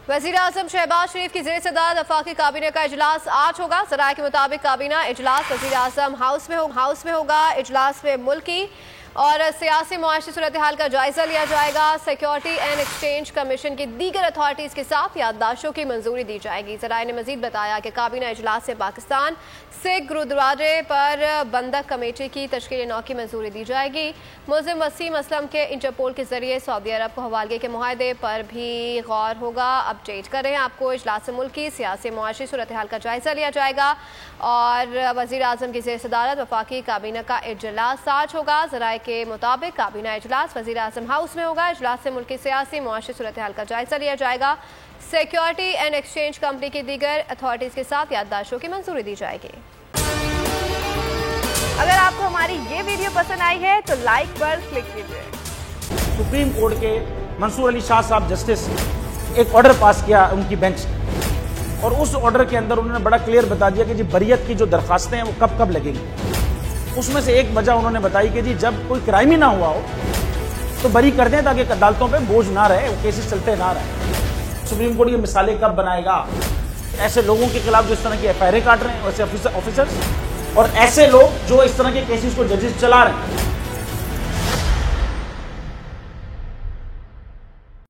वज़ीर-ए-आज़म शहबाज शरीफ की ज़ेर सदारत वफाकी काबीना का इजलास आज होगा। ज़राए के मुताबिक काबीना इजलास वज़ीर-ए-आज़म हाउस में होगा। इजलास में मुल्की और सियासी मुआशी सूरत हाल का जायजा लिया जाएगा। सिक्योरिटी एंड एक्सचेंज कमीशन की दीगर अथॉरिटीज़ के साथ याददाश्तों की मंजूरी दी जाएगी। ज़राए ने मजीद बताया कि काबीना इजलास से पाकिस्तान सिख गुरुद्वारे पर बंधक कमेटी की तश्कील नौ की मंजूरी दी जाएगी। मुल्ज़िम वसीम असलम के इंटरपोल के जरिए सऊदी अरब को हवालगी के मुआहदे पर भी गौर होगा। अपडेट करें आपको। इजलास मुल्की सियासी मुआशी सूरत हाल का जायजा लिया जाएगा और वज़ीर-ए-आज़म की ज़ेर सदारत वफाकी काबीना का इजलास आज होगा। ज़राए के मुताबिक काबीना इजलास वज़ीर-ए-आज़म हाउस में होगा। इजलास से मुल्की सियासी मुआशी सूरत हाल का जायजा लिया जाएगा। सिक्योरिटी एंड एक्सचेंज कंपनी की दीगर अथॉरिटीज़ के साथ याददाश्तों की मंजूरी दी जाएगी। अगर आपको हमारी ये वीडियो पसंद आई है तो लाइक पर क्लिक कीजिए। सुप्रीम कोर्ट के मंसूर अली शाह साहब जस्टिस एक ऑर्डर पास किया उनकी बेंच ने, और उस ऑर्डर के अंदर उन्होंने बड़ा क्लियर बता दिया कि जी बरियत की जो दरखास्तें हैं वो कब कब लगेंगी। उसमें से एक वजह उन्होंने बताई कि जी जब कोई क्राइम ही ना हुआ हो तो बरी कर दें ताकि अदालतों पे बोझ ना रहे, वो केसेस चलते ना रहे। सुप्रीम कोर्ट ये मिसालें कब बनाएगा ऐसे लोगों के खिलाफ जो इस तरह की एफआईआर काट रहे हैं, वैसे ऑफिसर्स और ऐसे लोग जो इस तरह के केसेस को जजेस चला रहे हैं।